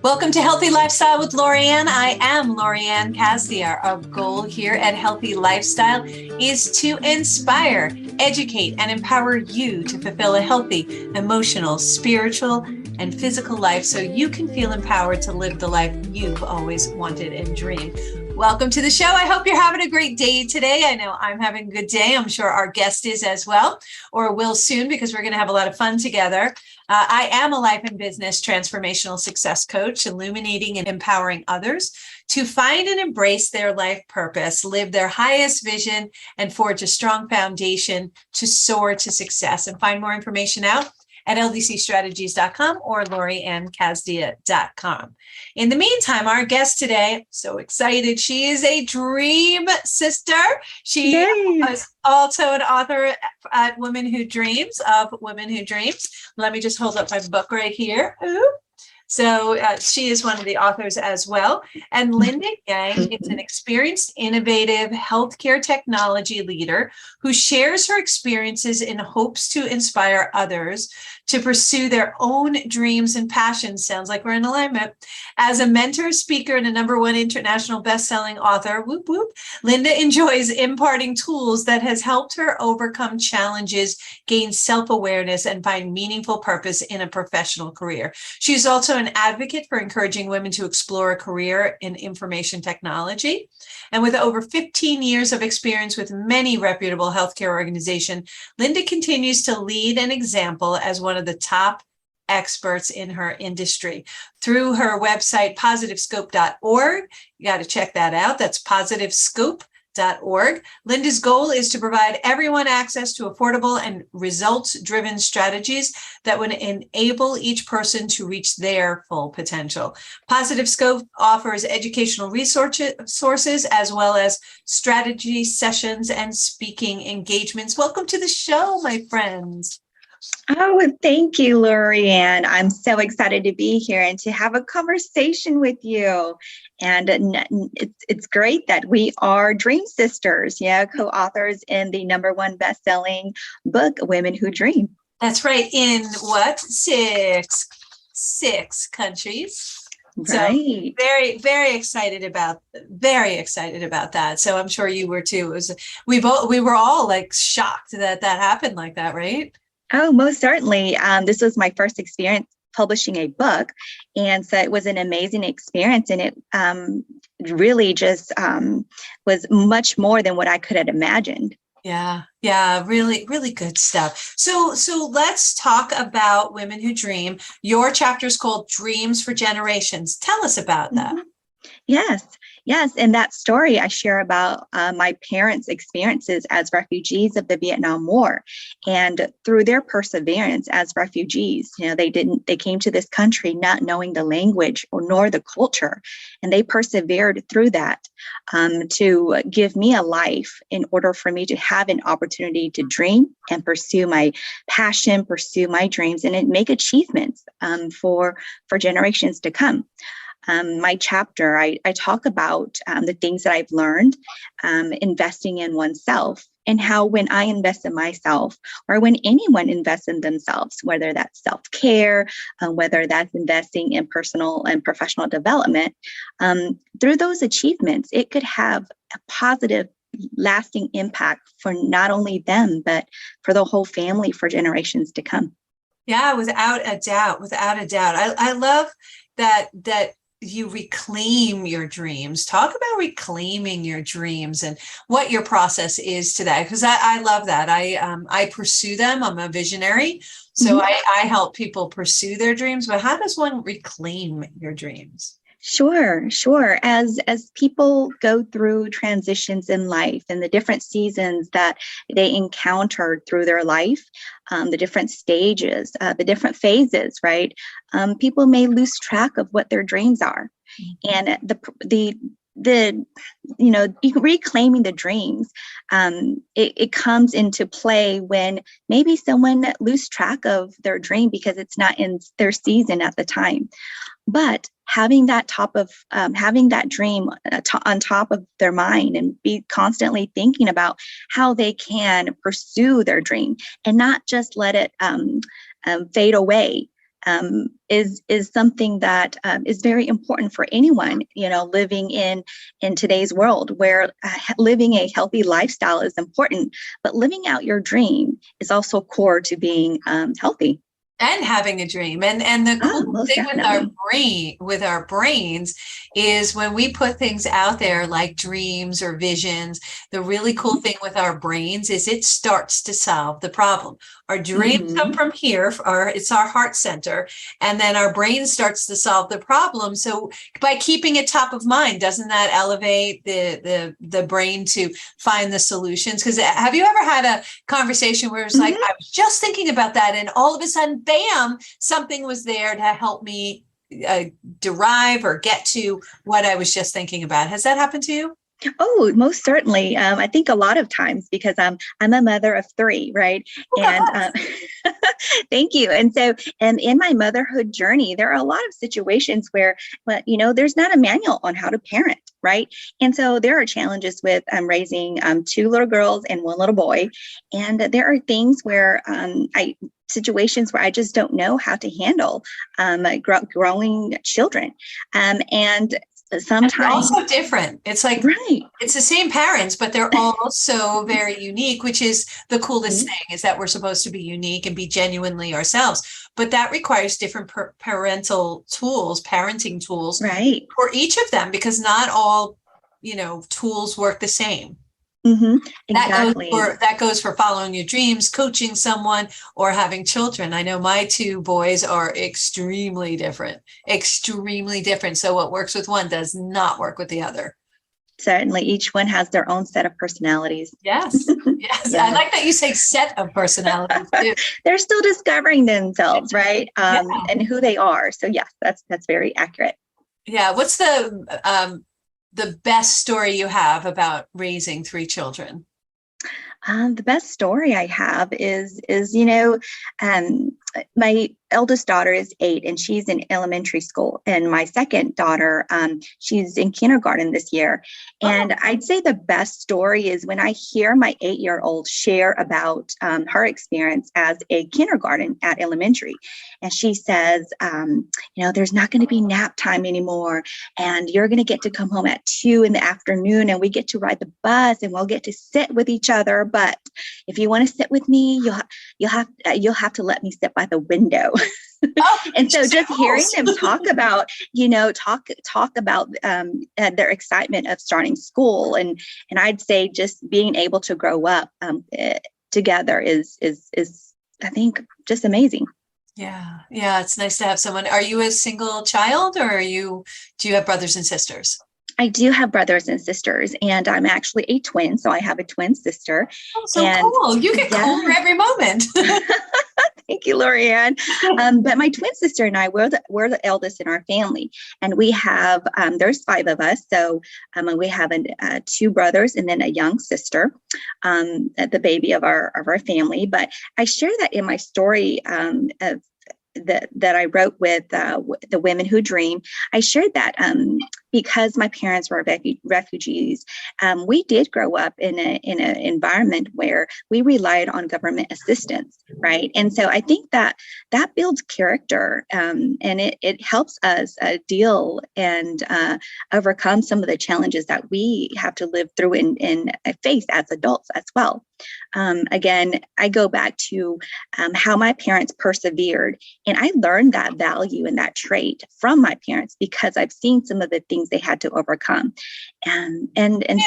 Welcome to Healthy Lifestyle with Lorianne. I am Lorianne Casdia. Our goal here at Healthy Lifestyle is to inspire, educate, and empower you to fulfill a healthy, emotional, spiritual, and physical life so you can feel empowered to live the life you've always wanted and dreamed. Welcome to the show. I hope you're having a great day today. I know I'm having a good day. I'm sure our guest is as well, or will soon, because we're going to have a lot of fun together. I am a life and business transformational success coach, illuminating and empowering others to find and embrace their life purpose, live their highest vision, and forge a strong foundation to soar to success. And find more information out at ldcstrategies.com or loriannecasdia.com. In the meantime, our guest today, so excited. She is a dream sister. She was also an author at Women Who Dreams, of Women Who Dreams. Let me just hold up my book right here. Ooh. So she is one of the authors as well. And Linda Yang is an experienced, innovative healthcare technology leader who shares her experiences in hopes to inspire others to pursue their own dreams and passions. Sounds like we're in alignment. As a mentor, speaker, and a #1 international bestselling author, whoop, whoop, Linda enjoys imparting tools that has helped her overcome challenges, gain self-awareness, and find meaningful purpose in a professional career. She's also an advocate for encouraging women to explore a career in information technology. And with over 15 years of experience with many reputable healthcare organizations, Linda continues to lead an example as one of the top experts in her industry. Through her website, positivescope.org, you got to check that out. That's positivescope.org. Linda's goal is to provide everyone access to affordable and results-driven strategies that would enable each person to reach their full potential. Positive Scope offers educational resources as well as strategy sessions and speaking engagements. Welcome to the show, my friends. Oh, thank you, Lorianne. I'm so excited to be here and to have a conversation with you. And it's great that we are dream sisters, co-authors in the #1 bestselling book, Women Who Dream. That's right. In what? Six countries. Right. So very, very excited about that. So I'm sure you were too. We were all like shocked that happened like that, right? Oh, most certainly. This was my first experience publishing a book. And so it was an amazing experience. And it really just was much more than what I could have imagined. Yeah, really, really good stuff. So let's talk about Women Who Dream. Your chapter is called Dreams for Generations. Tell us about that. Mm-hmm. Yes. In that story, I share about my parents' experiences as refugees of the Vietnam War. And through their perseverance as refugees, they came to this country not knowing the language nor the culture. And they persevered through that to give me a life in order for me to have an opportunity to dream and pursue my passion, pursue my dreams, and make achievements for generations to come. My chapter, I talk about the things that I've learned, investing in oneself, and how when I invest in myself, or when anyone invests in themselves, whether that's self-care, whether that's investing in personal and professional development, through those achievements, it could have a positive, lasting impact for not only them, but for the whole family for generations to come. Yeah, without a doubt. I love that you reclaim your dreams. Talk about reclaiming your dreams and what your process is to that, because I love that. I pursue them. I'm a visionary, so I help people pursue their dreams. But how does one reclaim your dreams? Sure. As people go through transitions in life and the different seasons that they encounter through their life, the different stages, the different phases, right? People may lose track of what their dreams are. And reclaiming the dreams, it comes into play when maybe someone loses track of their dream because it's not in their season at the time. But having that dream on top of their mind and be constantly thinking about how they can pursue their dream and not just let it fade away. is something that is very important for anyone, living in today's world, where living a healthy lifestyle is important, but living out your dream is also core to being healthy. And having a dream. And the cool thing definitely. with our brains is when we put things out there like dreams or visions, the really cool thing with our brains is it starts to solve the problem. Our dreams come from here, it's our heart center, and then our brain starts to solve the problem. So by keeping it top of mind, doesn't that elevate the brain to find the solutions? Because have you ever had a conversation where it's like, I was just thinking about that, and all of a sudden, bam, something was there to help me derive or get to what I was just thinking about. Has that happened to you? Oh, most certainly. I think a lot of times, because I'm a mother of 3, right? And thank you. And so, and in my motherhood journey, there are a lot of situations where, there's not a manual on how to parent, right? And so there are challenges with raising 2 little girls and 1 little boy. And there are things where situations where I just don't know how to handle growing children. And sometimes also different. It's like, right. It's the same parents, but they're also very unique, which is the coolest thing, is that we're supposed to be unique and be genuinely ourselves. But that requires different parenting tools, right, for each of them, because not all, tools work the same. Exactly. That goes for following your dreams, coaching someone, or having children. I know my 2 boys are extremely different. So what works with one does not work with the other. Certainly, each one has their own set of personalities. Yes. Yes. I like that you say set of personalities too. They're still discovering themselves, right? And who they are. So yes, that's very accurate. Yeah. What's the best story you have about raising 3 children? The best story I have is my eldest daughter is 8 and she's in elementary school, and my second daughter, she's in kindergarten this year. And I'd say the best story is when I hear my 8-year-old share about her experience as a kindergarten at elementary. And she says, there's not going to be nap time anymore, and you're going to get to come home at 2 in the afternoon, and we get to ride the bus, and we'll get to sit with each other. But if you want to sit with me, you'll have to let me sit by the window. And so just hearing them talk about, talk about their excitement of starting school, and I'd say just being able to grow up together is I think just amazing. Yeah. Yeah. It's nice to have someone. Are you a single child, or do you have brothers and sisters? I do have brothers and sisters, and I'm actually a twin. So I have a twin sister. Oh, so cool. You get cooler every moment. Thank you, Lorianne. But my twin sister and I, we're the eldest in our family, and we have, there's 5 of us. So we have 2 brothers and then a young sister, the baby of our family. But I share that in my story that I wrote with the Women Who Dream. I shared that because my parents were refugees, we did grow up in an environment where we relied on government assistance, right? And so I think that builds character, and it helps us deal and overcome some of the challenges that we have to live through and face as adults as well. Again, I go back to how my parents persevered, and I learned that value and that trait from my parents because I've seen some of the things they had to overcome. And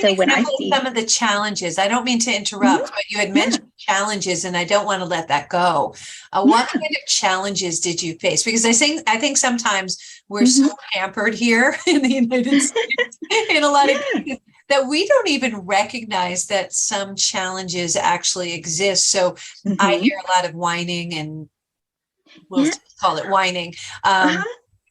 so when I see some of the challenges, I don't mean to interrupt, but you had mentioned challenges, and I don't want to let that go. What kind of challenges did you face? Because I think sometimes we're so pampered here in the United States in a lot of cases, that we don't even recognize that some challenges actually exist. So I hear a lot of whining, and we'll call it whining,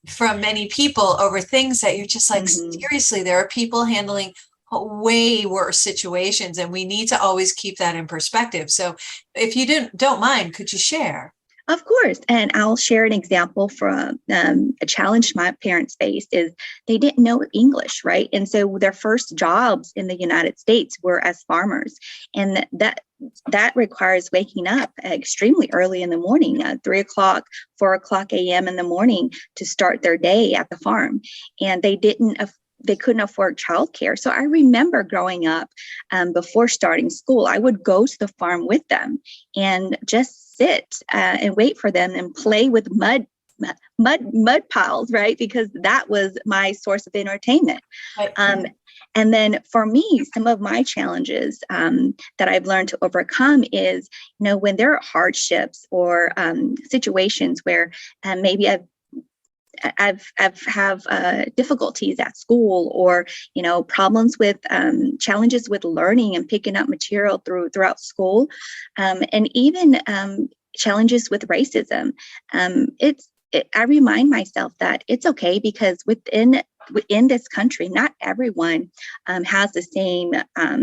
from many people over things that you're just like, seriously, there are people handling way worse situations, and we need to always keep that in perspective. So if you don't mind, could you share? Of course. And I'll share an example from a challenge my parents faced is they didn't know English, right? And so their first jobs in the United States were as farmers. And that requires waking up extremely early in the morning, 3 o'clock, 4 o'clock a.m. in the morning to start their day at the farm. And they couldn't afford childcare. So I remember growing up, before starting school, I would go to the farm with them and just sit and wait for them and play with mud piles, right? Because that was my source of entertainment. Right. And then for me, some of my challenges that I've learned to overcome is, when there are hardships or situations where maybe I've have difficulties at school, or problems with challenges with learning and picking up material throughout school, and even challenges with racism. I remind myself that it's okay, because within this country, not everyone has the same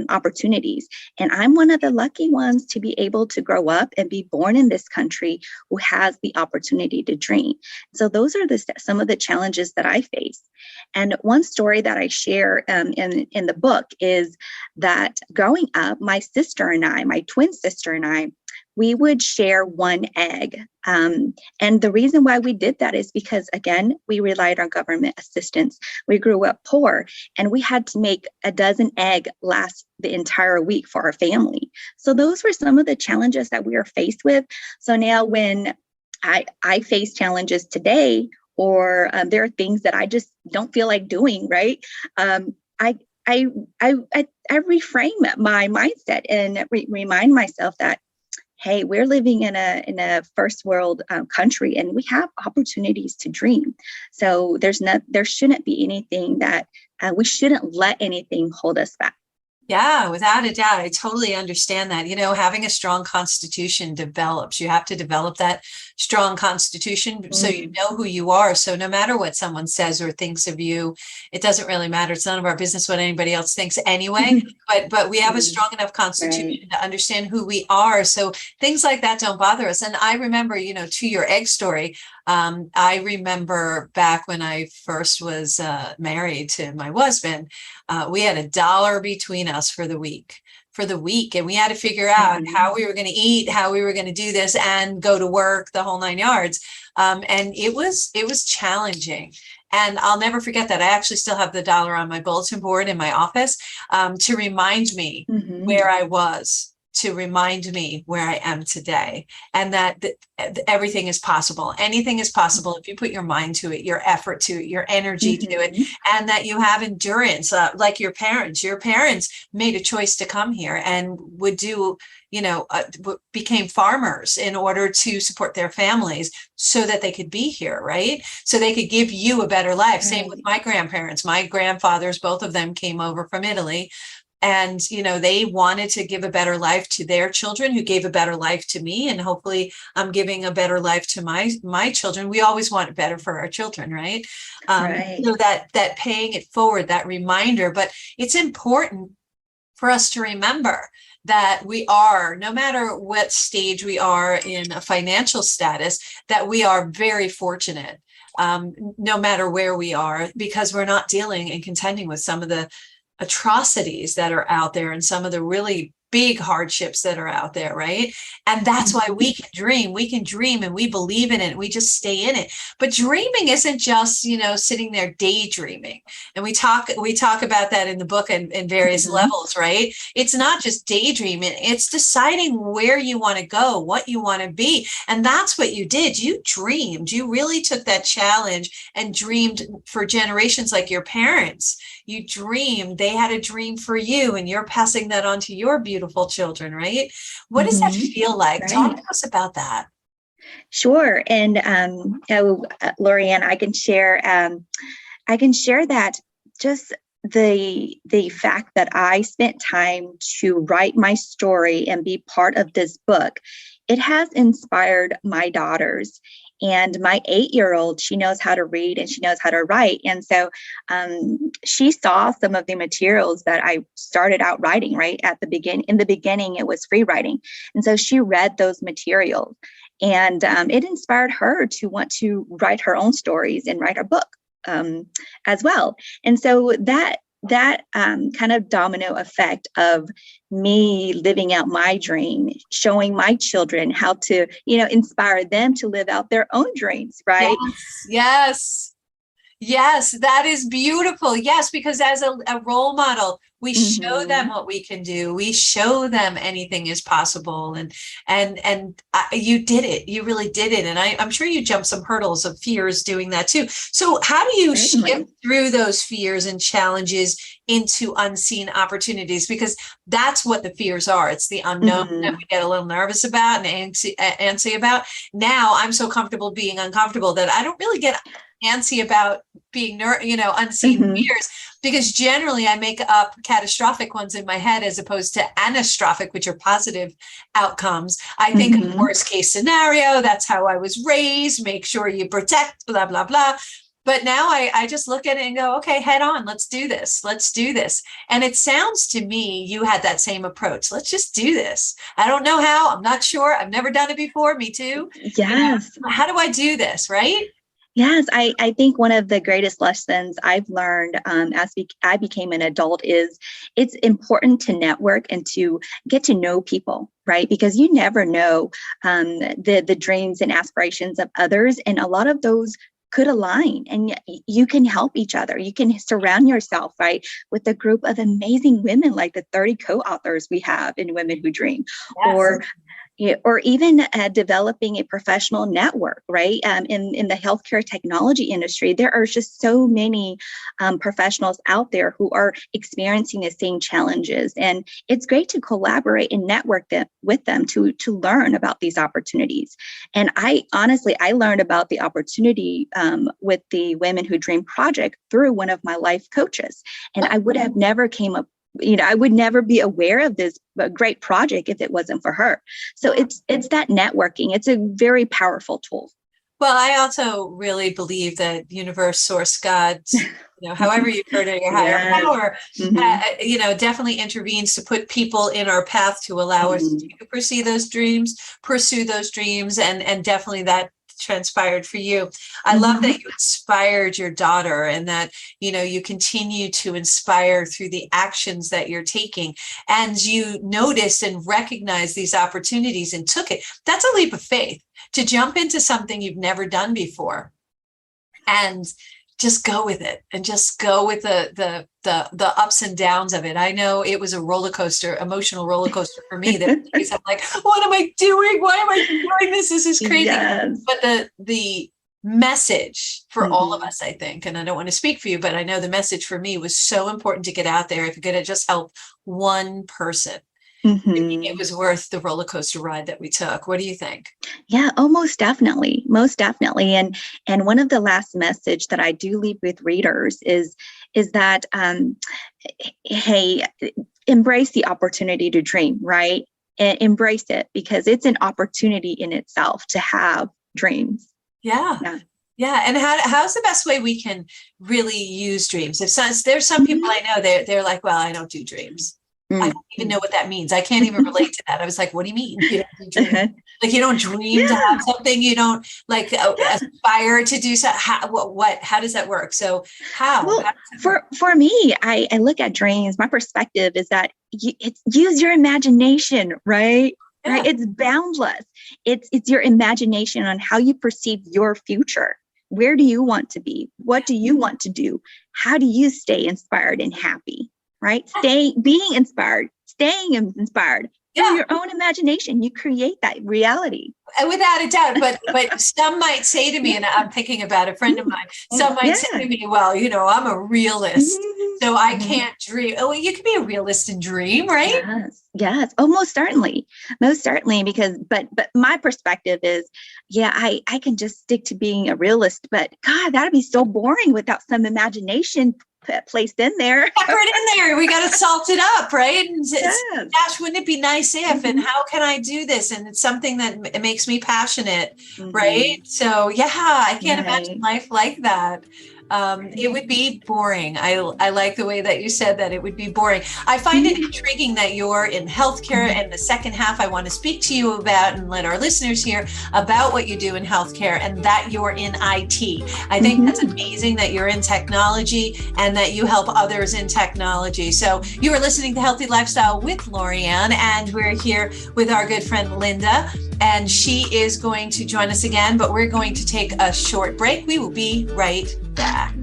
opportunities. And I'm one of the lucky ones to be able to grow up and be born in this country who has the opportunity to dream. So those are some of the challenges that I face. And one story that I share in the book is that growing up, my twin sister and I, we would share one egg. And the reason why we did that is because, again, we relied on government assistance. We grew up poor, and we had to make a dozen egg last the entire week for our family. So those were some of the challenges that we were faced with. So now when I face challenges today, or there are things that I just don't feel like doing, right? I reframe my mindset and remind myself that, hey, we're living in a first world country, and we have opportunities to dream. So there shouldn't be anything that we shouldn't let anything hold us back. Yeah, without a doubt. I totally understand that. Having a strong constitution develops. You have to develop that strong constitution so you know who you are. So no matter what someone says or thinks of you, it doesn't really matter. It's none of our business what anybody else thinks anyway. But we have a strong enough constitution to understand who we are. So things like that don't bother us. And I remember, to your egg story, I remember back when I first was married to my husband, we had $1 between us for the week, and we had to figure out how we were going to eat, how we were going to do this and go to work, the whole 9 yards. And it was challenging. And I'll never forget that. I actually still have the $1 on my bulletin board in my office to remind me where I was, to remind me where I am today, and that everything is possible. Anything is possible if you put your mind to it, your effort to it, your energy to it, and that you have endurance, like your parents. Your parents made a choice to come here and would do, became farmers in order to support their families so that they could be here, right? So they could give you a better life. Right. Same with my grandparents. My grandfathers, both of them came over from Italy. And, they wanted to give a better life to their children, who gave a better life to me. And hopefully I'm giving a better life to my children. We always want better for our children, right? So that paying it forward, that reminder. But it's important for us to remember that we are, no matter what stage we are in a financial status, that we are very fortunate, no matter where we are, because we're not dealing and contending with some of the atrocities that are out there and some of the really big hardships that are out there, right? And that's why we can dream and we believe in it. We just stay in it. But dreaming isn't just, sitting there daydreaming. And we talk about that in the book in various levels, right? It's not just daydreaming. It's deciding where you want to go, what you want to be. And that's what you did. You dreamed. You really took that challenge and dreamed for generations, like your parents. You dreamed. They had a dream for you, and you're passing that on to your beautiful children, right? What does that feel like? Right. Talk to us about that. Sure. And Lorianne, I can share that just the fact that I spent time to write my story and be part of this book, it has inspired my daughters. And my 8-year-old, she knows how to read and she knows how to write. And so she saw some of the materials that I started out writing, right? In the beginning, it was free writing. And so she read those materials, and it inspired her to want to write her own stories and write a book as well. And so that that kind of domino effect of me living out my dream, showing my children how to, inspire them to live out their own dreams, right? Yes. Yes, that is beautiful. Yes, because as a role model, we show them what we can do. We show them anything is possible. And you did it. You really did it. And I'm sure you jumped some hurdles of fears doing that too. So how do you shift through those fears and challenges into unseen opportunities? Because that's what the fears are. It's the unknown that we get a little nervous about and antsy about. Now I'm so comfortable being uncomfortable that I don't really get antsy about being unseen fears, because generally I make up catastrophic ones in my head as opposed to anastrophic, which are positive outcomes. I think of the worst case scenario. That's how I was raised. Make sure you protect, blah, blah, blah. But now I just look at it and go, okay, head on. Let's do this. Let's do this. And it sounds to me, you had that same approach. Let's just do this. I don't know how. I'm not sure. I've never done it before. Me too. Yes. How do I do this? Right? Yes, I think one of the greatest lessons I've learned as I became an adult is it's important to network and to get to know people, right? Because you never know the dreams and aspirations of others, and a lot of those could align, and you can help each other. You can surround yourself, right, with a group of amazing women like the 30 co-authors we have in Women Who Dream, or even developing a professional network, right? In the healthcare technology industry, there are just so many professionals out there who are experiencing the same challenges. And it's great to collaborate and network with them to learn about these opportunities. And I learned about the opportunity with the Women Who Dream project through one of my life coaches. And I would have never I would never be aware of this great project if it wasn't for her. So it's that networking. It's a very powerful tool. Well, I also really believe that universe, source, God, however you heard it, your higher power, definitely intervenes to put people in our path to allow us to pursue those dreams, and definitely that transpired for you. I love that you inspired your daughter, and that you continue to inspire through the actions that you're taking, and you noticed and recognized these opportunities and took it. That's a leap of faith, to jump into something you've never done before and just go with it, and just go with the ups and downs of it. I know it was a emotional roller coaster for me. That I'm like, what am I doing? Why am I doing this? This is crazy. Yes. But the message for all of us, I think, and I don't want to speak for you, but I know the message for me was so important to get out there. If it could have just helped one person, it was worth the roller coaster ride that we took. What do you think? Yeah, most definitely. And one of the last message that I do leave with readers is that, hey, embrace the opportunity to dream, right? And embrace it, because it's an opportunity in itself to have dreams. Yeah. And how's the best way we can really use dreams? There's some people I know, they're like, well, I don't do dreams. I don't even know what that means. I can't even relate to that. I was like, what do you mean? You don't do dreams? Like, you don't dream to have something? You don't aspire to do something? How does that work? So for me, I look at dreams. My perspective is that use your imagination, right? Yeah. Right? It's boundless. It's your imagination on how you perceive your future. Where do you want to be? What do you want to do? How do you stay inspired and happy? Right? Being inspired, staying inspired through your own imagination. You create that reality. Without a doubt. But some might say to me, and I'm thinking about a friend of mine, some might say to me, well, I'm a realist, so I can't dream. Oh, you can be a realist and dream, right? Yes. Oh, most certainly. Because, but my perspective is, I can just stick to being a realist, but God, that'd be so boring without some imagination placed in there. Pepper it in there. We got to salt it up, right? And gosh, wouldn't it be nice if, and how can I do this? And it's something that makes me passionate, right? So I can't imagine life like that. it would be boring. I like the way that you said that it would be boring. I find it intriguing that you're in healthcare, and the second half I want to speak to you about and let our listeners hear about what you do in healthcare, and that you're in IT. I think that's amazing that you're in technology and that you help others in technology. So you are listening to Healthy Lifestyle with Lorianne, and we're here with our good friend Linda, and she is going to join us again, but we're going to take a short break. We will be right back.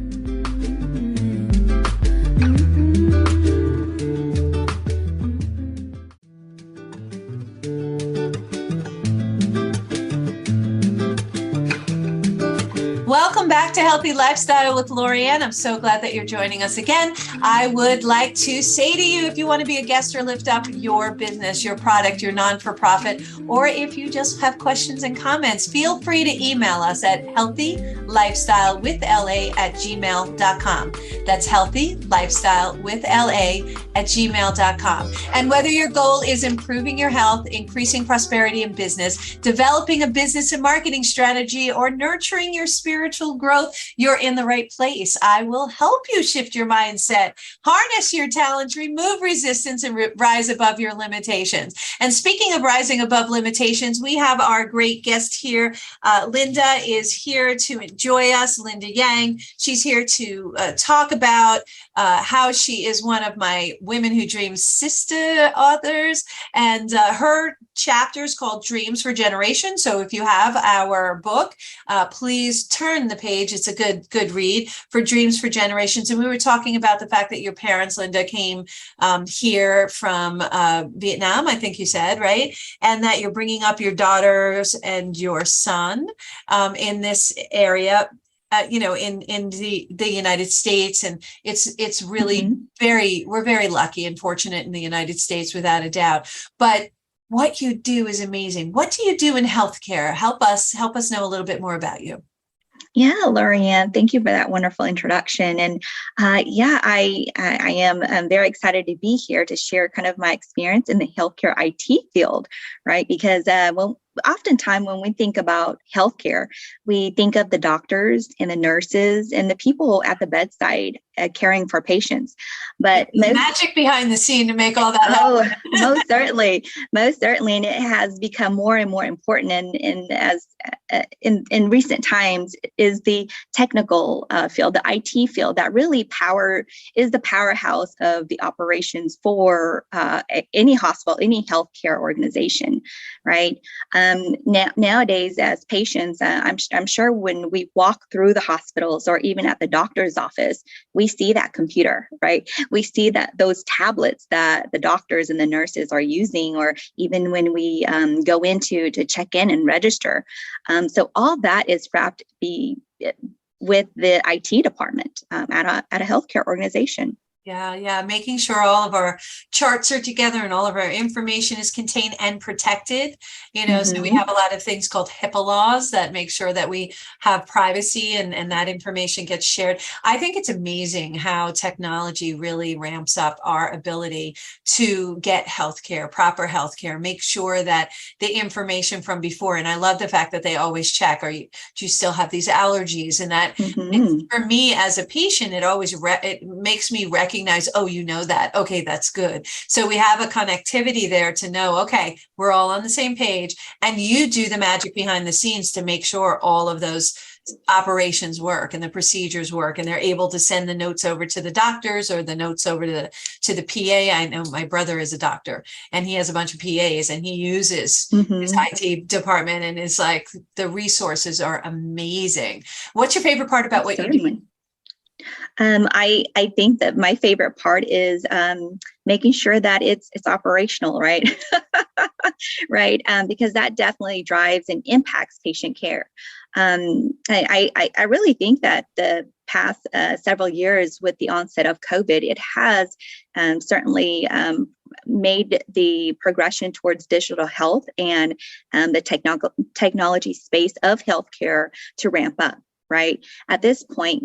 Welcome back to Healthy Lifestyle with Lorianne. I'm so glad that you're joining us again. I would like to say to you, if you want to be a guest or lift up your business, your product, your non-for-profit, or if you just have questions and comments, feel free to email us at healthylifestylewithla@gmail.com. That's healthylifestylewithla@gmail.com. And whether your goal is improving your health, increasing prosperity in business, developing a business and marketing strategy, or nurturing your spiritual growth, you're in the right place. I will help you shift your mindset, harness your talents, remove resistance, and rise above your limitations. And speaking of rising above limitations, we have our great guest here. Linda is here to enjoy us. Linda Yang. She's here to talk about how she is one of my Women Who Dream sister authors, and her chapter is called Dreams for Generations. So if you have our book, please turn the page. It's a good read for Dreams for Generations. And we were talking about the fact that your parents, Linda, came here from Vietnam, I think you said, right? And that you're bringing up your daughters and your son in this area. In the United States, and it's really we're very lucky and fortunate in the United States, without a doubt. But what you do is amazing. What do you do in healthcare? Help us know a little bit more about you. Yeah, Lorianne, thank you for that wonderful introduction. And I am very excited to be here to share kind of my experience in the healthcare IT field, right? Because oftentimes when we think about healthcare, we think of the doctors and the nurses and the people at the bedside caring for patients. But magic behind the scene to make all that happen. Most certainly. And it has become more and more important. And as in recent times is the technical field, the IT field, that really is the powerhouse of the operations for any hospital, any healthcare organization, right? Nowadays, as patients, I'm sure when we walk through the hospitals or even at the doctor's office, we see that computer, right? We see that those tablets that the doctors and the nurses are using, or even when we go into to check in and register. So all that is wrapped with the IT department at a healthcare organization. Yeah. Making sure all of our charts are together and all of our information is contained and protected. So we have a lot of things called HIPAA laws that make sure that we have privacy and that information gets shared. I think it's amazing how technology really ramps up our ability to get healthcare, proper healthcare, make sure that the information from before, and I love the fact that they always check, do you still have these allergies? And that for me as a patient, it makes me recognize, that. Okay, that's good. So we have a connectivity there to know, okay, we're all on the same page, and you do the magic behind the scenes to make sure all of those operations work and the procedures work, and they're able to send the notes over to the doctors or the notes over to the PA. I know my brother is a doctor and he has a bunch of PAs, and he uses his IT department, and it's like the resources are amazing. What's your favorite part about what you do? I think that my favorite part is making sure that it's operational, right? Right. Because that definitely drives and impacts patient care. I really think that the past several years with the onset of COVID, it has certainly made the progression towards digital health and the technology space of healthcare to ramp up. Right. At this point,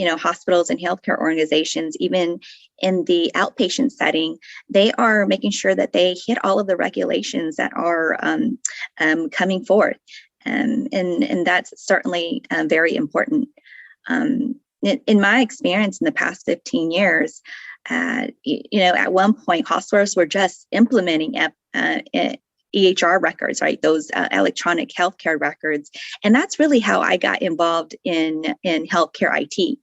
hospitals and healthcare organizations, even in the outpatient setting, they are making sure that they hit all of the regulations that are coming forth. And that's certainly very important. in my experience in the past 15 years, at one point, hospitals were just implementing EHR records, right? Those electronic healthcare records. And that's really how I got involved in healthcare IT.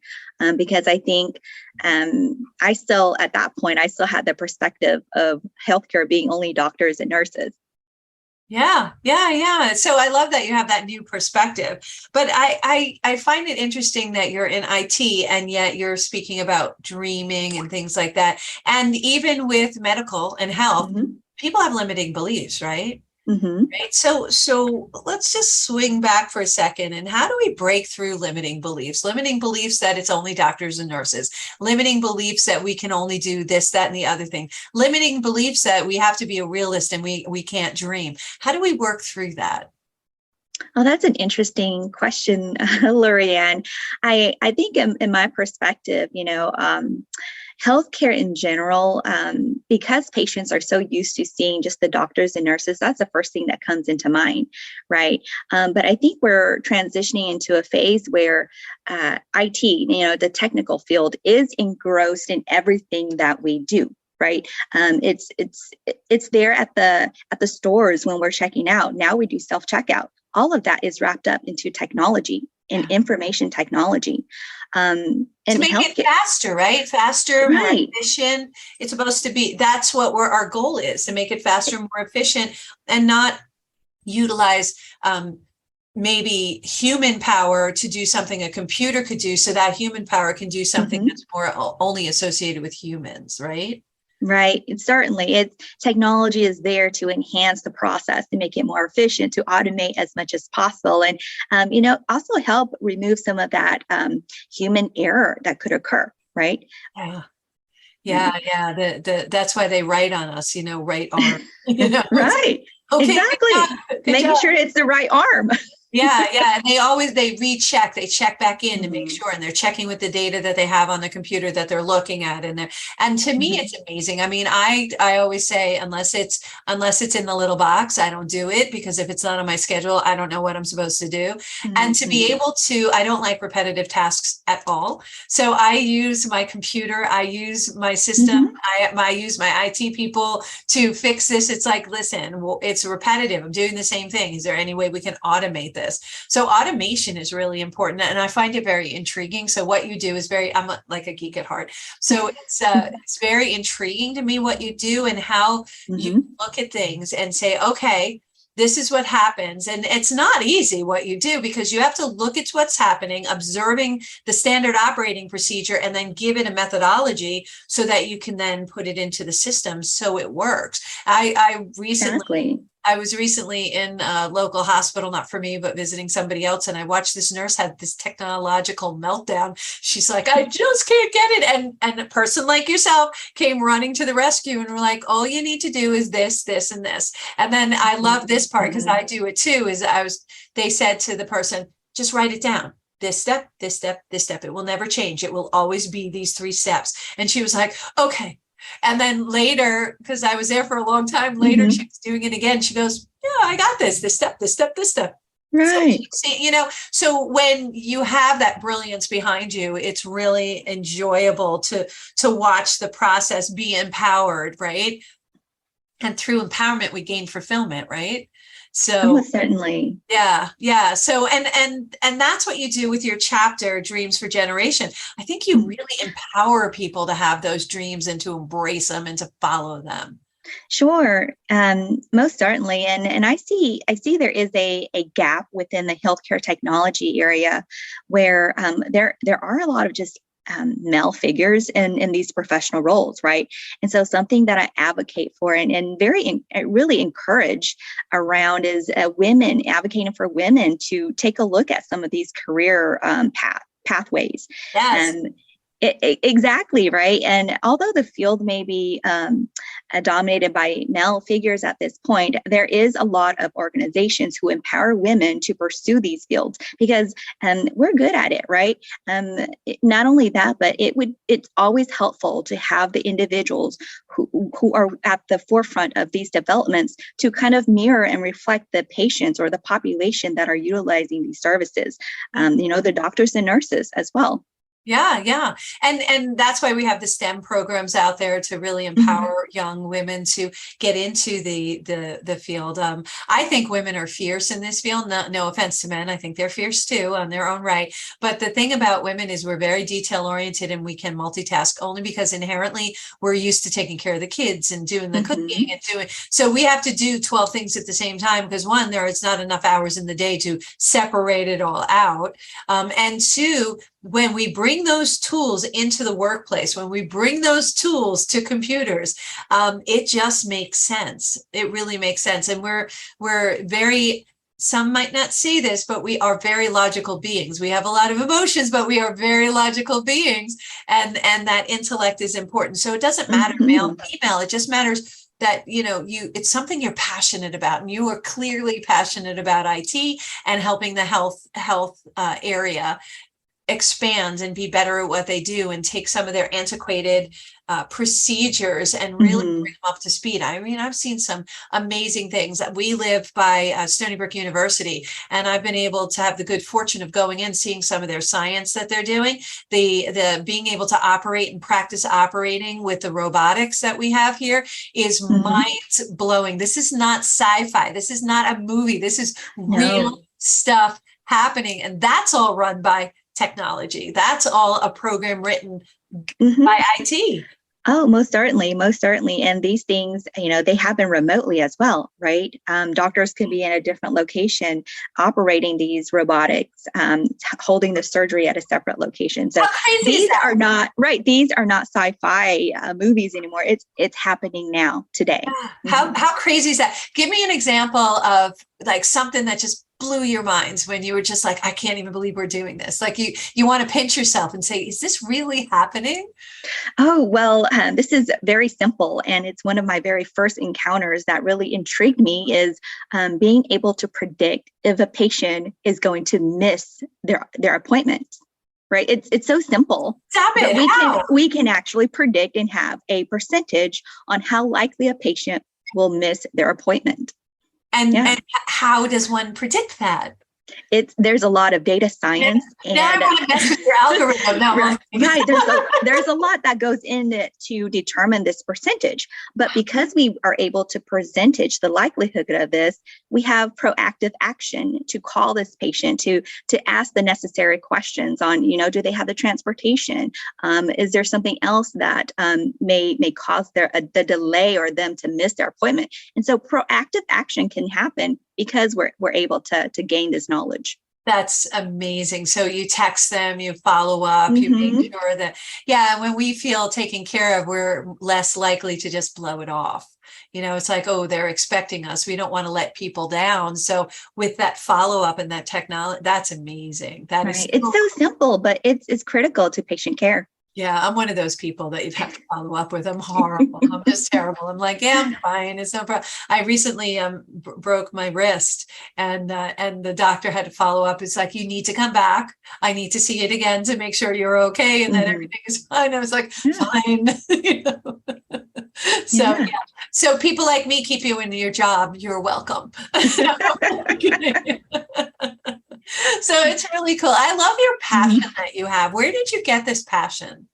Because I think I still, at that point, I still had the perspective of healthcare being only doctors and nurses. Yeah. So I love that you have that new perspective. But I find it interesting that you're in IT and yet you're speaking about dreaming and things like that. And even with medical and health, people have limiting beliefs, right? Right. So let's just swing back for a second. And how do we break through limiting beliefs? Limiting beliefs that it's only doctors and nurses, limiting beliefs that we can only do this, that, and the other thing, limiting beliefs that we have to be a realist and we can't dream. How do we work through that? Oh, that's an interesting question, Lorianne. I think in my perspective, healthcare in general, because patients are so used to seeing just the doctors and nurses, that's the first thing that comes into mind, right? But I think we're transitioning into a phase where IT, the technical field, is engrossed in everything that we do. Right. It's there at the stores when we're checking out. Now we do self-checkout. All of that is wrapped up into technology and information technology. To make it faster, right? Faster, more right. efficient. It's supposed to be, that's what our goal is, to make it faster, more efficient, and not utilize maybe human power to do something a computer could do, so that human power can do something that's more only associated with humans, right? Right. Certainly, technology is there to enhance the process, to make it more efficient, to automate as much as possible, and also help remove some of that human error that could occur. Right. Yeah. That's why they write on us. Right arm. Right. Okay. Exactly. Making job. sure it's the right arm. Yeah. And they recheck, they check back in to make sure, and they're checking with the data that they have on the computer that they're looking at. And to me, it's amazing. I mean, I always say, unless it's in the little box, I don't do it, because if it's not on my schedule, I don't know what I'm supposed to do. And to be able to, I don't like repetitive tasks at all. So I use my computer, I use my system, I use my IT people to fix this. It's like, listen, it's repetitive. I'm doing the same thing. Is there any way we can automate this? So automation is really important, and I find it very intriguing. So what you do is I'm like a geek at heart. So it's very intriguing to me what you do and how you look at things and say, okay, this is what happens. And it's not easy what you do, because you have to look at what's happening, observing the standard operating procedure, and then give it a methodology so that you can then put it into the system so it works. I was recently in a local hospital, not for me, but visiting somebody else. And I watched this nurse have this technological meltdown. She's like, I just can't get it. And a person like yourself came running to the rescue and were like, all you need to do is this, this, and this. And then I love this part, because I do it too, they said to the person, just write it down. This step, this step, this step. It will never change. It will always be these 3 steps. And she was like, okay. And then later, because I was there for a long time, later she was doing it again. She goes, yeah, I got this step, this step, this step. Right. So when you have that brilliance behind you, it's really enjoyable to watch the process be empowered, right? And through empowerment, we gain fulfillment, right? So certainly. Yeah. So, and that's what you do with your chapter, Dreams for Generation. I think you really empower people to have those dreams and to embrace them and to follow them. Sure. Most certainly. And I see there is a gap within the healthcare technology area where there are a lot of just male figures in these professional roles, right? And so something that I advocate for and really encourage around is women, advocating for women to take a look at some of these career pathways. Yes. Exactly, right. And although the field may be dominated by male figures at this point, there is a lot of organizations who empower women to pursue these fields, because we're good at it, right? Not only that, but it's always helpful to have the individuals who are at the forefront of these developments to kind of mirror and reflect the patients or the population that are utilizing these services. The doctors and nurses as well. Yeah. And that's why we have the STEM programs out there to really Mhm. empower young women to get into the field. I think women are fierce in this field. No offense to men. I think they're fierce too on their own right. But the thing about women is we're very detail oriented and we can multitask only because inherently we're used to taking care of the kids and doing the cooking Mhm. and doing. So we have to do 12 things at the same time because one, there is not enough hours in the day to separate it all out. And two, when we bring those tools into the workplace, when we bring those tools to computers, it just makes sense. It really makes sense. And we're very, some might not see this, but we are very logical beings. We have a lot of emotions, but we are very logical beings. And that intellect is important. So it doesn't matter male, Mhm. female, it just matters that it's something you're passionate about, and you are clearly passionate about IT and helping the health area expand and be better at what they do and take some of their antiquated procedures and really bring Mhm. them up to speed. I mean, I've seen some amazing things. We live by Stony Brook University, and I've been able to have the good fortune of going in, seeing some of their science that they're doing, the being able to operate and practice operating with the robotics that we have here is Mhm. mind blowing. This is not sci-fi. This is not a movie. This is real No. stuff happening, and that's all run by technology. That's all a program written Mhm. by IT. Oh, most certainly, most certainly. And these things, they happen remotely as well, right? Doctors could be in a different location operating these robotics, holding the surgery at a separate location. So How crazy is these that? are not right. These are not sci-fi movies anymore. It's happening now today. How Mhm. how crazy is that? Give me an example of like something that just blew your minds when you were just like, I can't even believe we're doing this. Like you want to pinch yourself and say, is this really happening? Oh, well, this is very simple. And it's one of my very first encounters that really intrigued me is being able to predict if a patient is going to miss their appointment. Right. It's so simple, Stop but it. How? we can actually predict and have a percentage on how likely a patient will miss their appointment. Yeah. And how does one predict that? There's a lot of data Now science I and want to mess with your algorithm. No, I'm right, right. There's a lot that goes in it to determine this percentage. But because we are able to percentage the likelihood of this, we have proactive action to call this patient to ask the necessary questions on, do they have the transportation? Is there something else that may cause the delay or them to miss their appointment? And so proactive action can happen because we're able to gain this knowledge. That's amazing. So you text them, you follow up, you make Mm-hmm. sure that, yeah, when we feel taken care of, we're less likely to just blow it off. It's like, oh, they're expecting us. We don't want to let people down. So with that follow up and that technology, that's amazing. That is Right. It's so so simple, but it's critical to patient care. Yeah, I'm one of those people that you'd have to follow up with. I'm horrible. I'm just terrible. I'm like, yeah, I'm fine. It's no problem. I recently broke my wrist, and the doctor had to follow up. It's like, you need to come back. I need to see it again to make sure you're okay and that Mhm. everything is fine. I was like, Yeah. fine. You know? So Yeah. yeah. So people like me keep you in your job. You're welcome. So it's really cool. I love your passion Mhm. that you have. Where did you get this passion?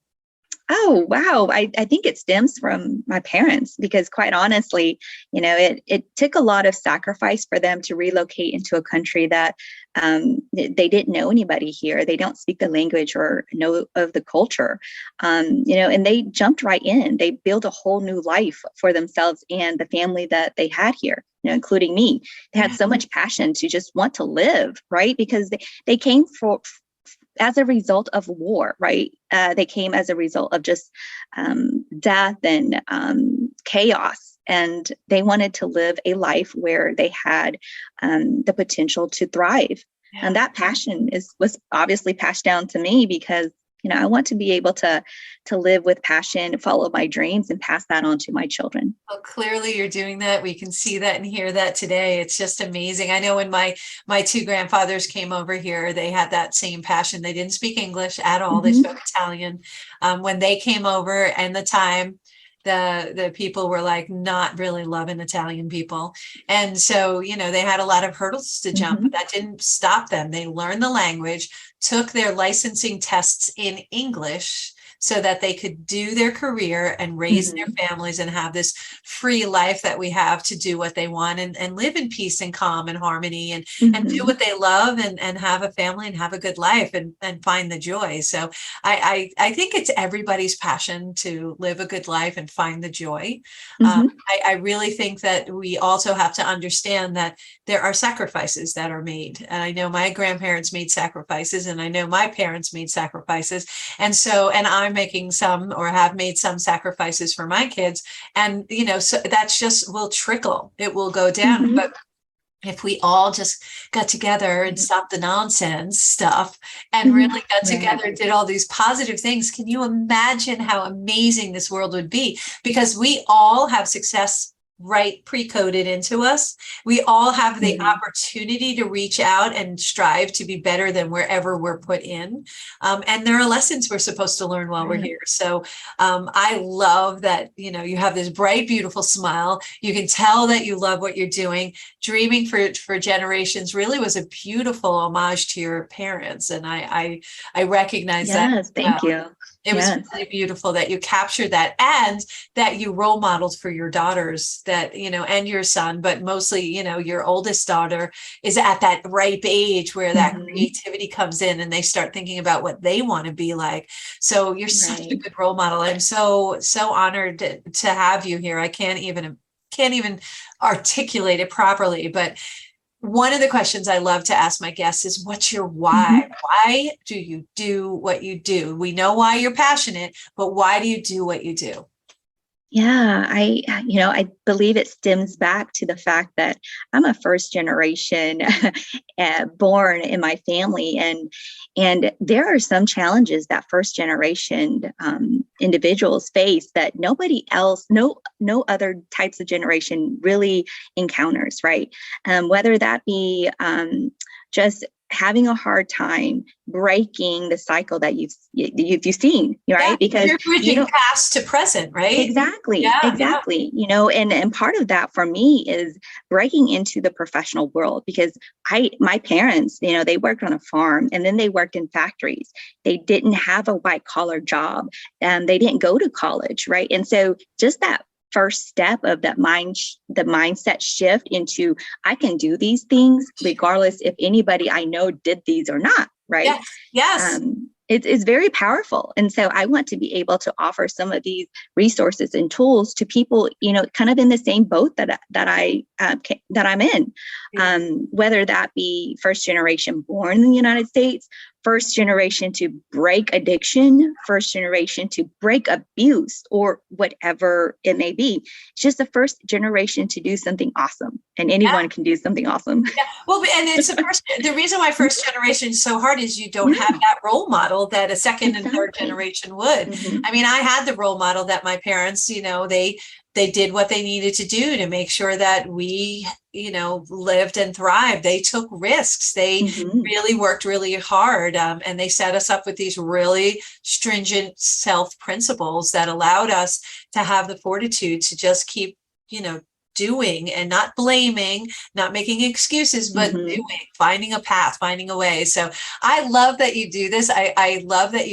Oh, wow. I think it stems from my parents because quite honestly, it took a lot of sacrifice for them to relocate into a country that they didn't know anybody here. They don't speak the language or know of the culture. And they jumped right in. They built a whole new life for themselves and the family that they had here. Including me, they had so much passion to just want to live, right? Because they came as a result of war, right? They came as a result of just death and chaos. And they wanted to live a life where they had the potential to thrive. And Yeah. that passion was obviously passed down to me because I want to be able to live with passion, follow my dreams, and pass that on to my children. Well, clearly you're doing that. We can see that and hear that today. It's just amazing. I know when my two grandfathers came over here, they had that same passion. They didn't speak English at all. They Mhm. spoke Italian. When they came over and the time, the people were like not really loving Italian people. And so, they had a lot of hurdles to jump, but that didn't stop them. They learned the language, took their licensing tests in English so that they could do their career and raise their families and have this free life that we have to do what they want and live in peace and calm and harmony and do what they love and have a family and have a good life and find the joy. So I think it's everybody's passion to live a good life and find the joy. I really think that we also have to understand that there are sacrifices that are made. And I know my grandparents made sacrifices, and I know my parents made sacrifices. And I'm making some or have made some sacrifices for my kids. And, so that's just will trickle. It will go down. But if we all just got together and stopped the nonsense stuff and really got together and did all these positive things, can you imagine how amazing this world would be? Because we all have success right pre-coded into us. We all have the opportunity to reach out and strive to be better than wherever we're put in. And there are lessons we're supposed to learn while we're here. So I love that, you have this bright, beautiful smile. You can tell that you love what you're doing. Dreaming for generations really was a beautiful homage to your parents. And I recognize that. Yes, thank you. It was really beautiful that you captured that and that you role modeled for your daughters that, and your son, but mostly, your oldest daughter is at that ripe age where that creativity comes in and they start thinking about what they want to be like. So you're such a good role model. I'm so honored to have you here. I can't even articulate it properly, but one of the questions I love to ask my guests is, what's your why? Why do you do what you do? We know why you're passionate, but why do you do what you do? Yeah, I believe it stems back to the fact that I'm a first generation born in my family, and there are some challenges that first generation individuals face that nobody else, no other types of generation really encounters, right? Whether that be just having a hard time breaking the cycle that you've seen, right? Because you're bridging past to present, right? Exactly. And part of that for me is breaking into the professional world, because my parents, they worked on a farm and then they worked in factories. They didn't have a white collar job and they didn't go to college, right? And so just that first step of that the mindset shift into, I can do these things regardless if anybody I know did these or not, right? Yes. It's very powerful. And so I want to be able to offer some of these resources and tools to people, kind of in the same boat that I'm in, whether that be first generation born in the United States, first generation to break addiction, first generation to break abuse, or whatever it may be. It's just the first generation to do something awesome, and anyone can do something awesome. Yeah. Well, and it's the reason why first generation is so hard is you don't have that role model that a second and third generation would. I mean, I had the role model that my parents, they did what they needed to do to make sure that we, lived and thrived. They took risks. They really worked really hard. And they set us up with these really stringent self principles that allowed us to have the fortitude to just keep, doing and not blaming, not making excuses, but doing, finding a path, finding a way. So I love that you do this. I love that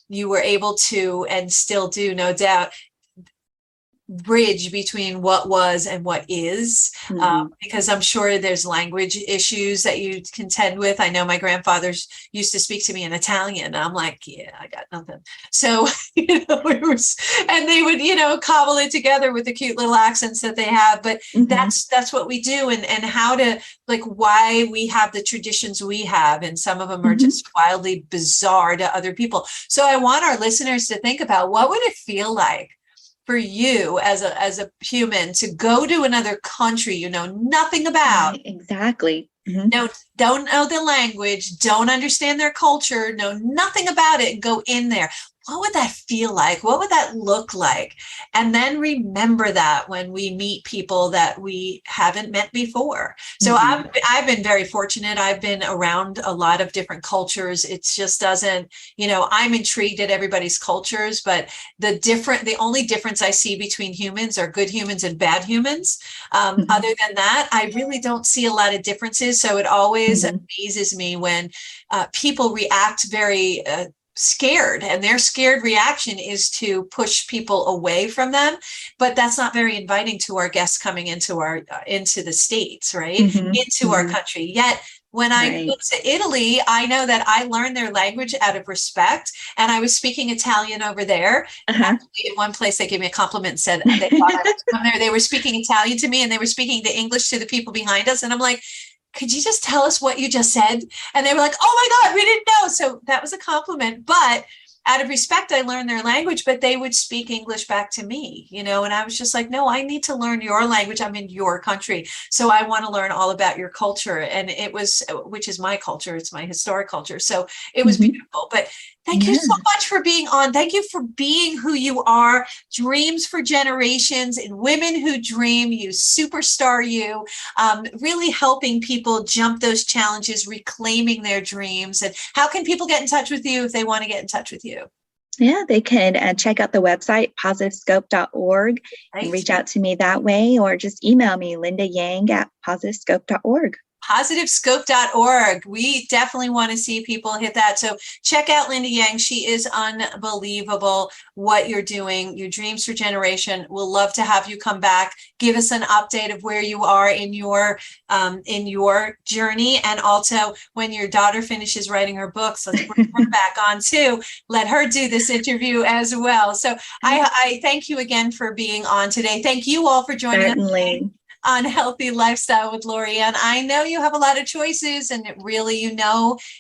you were able to, and still do, no doubt, bridge between what was and what is, because I'm sure there's language issues that you contend with. I know my grandfathers used to speak to me in Italian, and I'm like, I got nothing. So, and they would, cobble it together with the cute little accents that they have. But that's what we do, and how to, why we have the traditions we have, and some of them are just wildly bizarre to other people. So I want our listeners to think about, what would it feel like for you as a human to go to another country you know nothing about? Right, exactly. No, don't know the language, don't understand their culture, know nothing about it, and go in there. what would that feel like? What would that look like? And then remember that when we meet people that we haven't met before. So I've been very fortunate. I've been around a lot of different cultures. It just doesn't, I'm intrigued at everybody's cultures, but the only difference I see between humans are good humans and bad humans. Other than that, I really don't see a lot of differences. So it always amazes me when people react very scared, and their scared reaction is to push people away from them. But that's not very inviting to our guests coming into the States, right? Into our country. Yet when I go to Italy, I know that I learned their language out of respect, and I was speaking Italian over there. Actually, in one place, they gave me a compliment and said they thought I was from there. They were speaking Italian to me, and they were speaking the English to the people behind us, and I'm like, could you just tell us what you just said? And they were like, oh my God, we didn't know. So that was a compliment. But out of respect, I learned their language, but they would speak English back to me, and I was just like, no, I need to learn your language. I'm in your country. So I want to learn all about your culture. And which is my culture. It's my historic culture. So it was beautiful. But thank you so much for being on. Thank you for being who you are. Dreams for generations and women who dream. You superstar, you really helping people jump those challenges, reclaiming their dreams. And how can people get in touch with you if they want to get in touch with you? Yeah, they can check out the website, positivescope.org, and reach out to me that way, or just email me, lindayang@positivescope.org. Positivescope.org. We definitely want to see people hit that. So check out Linda Yang. She is unbelievable what you're doing. Your Dreams for Generation. We'll love to have you come back. Give us an update of where you are in your journey. And also when your daughter finishes writing her books, let's bring her back on too. Let her do this interview as well. So I thank you again for being on today. Thank you all for joining us today on Healthy Lifestyle with Lorianne. I know you have a lot of choices, and it really,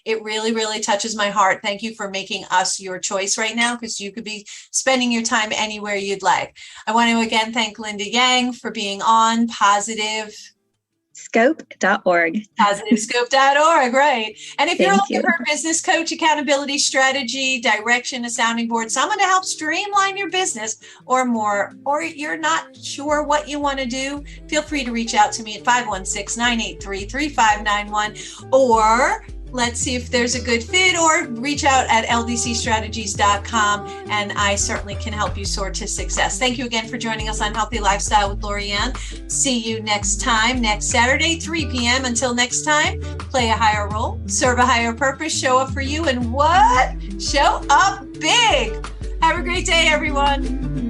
really touches my heart. Thank you for making us your choice right now, because you could be spending your time anywhere you'd like. I want to again thank Linda Yang for being on Positivescope.org. Positivescope.org, right. And if you're looking for a business coach, accountability strategy, direction, a sounding board, someone to help streamline your business or more, or you're not sure what you want to do, feel free to reach out to me at 516-983-3591, or let's see if there's a good fit, or reach out at ldcstrategies.com, and I certainly can help you soar to success. Thank you again for joining us on Healthy Lifestyle with Lorianne. See you next time, next Saturday, 3 p.m. Until next time, play a higher role, serve a higher purpose, show up for you, and what? Show up big. Have a great day, everyone.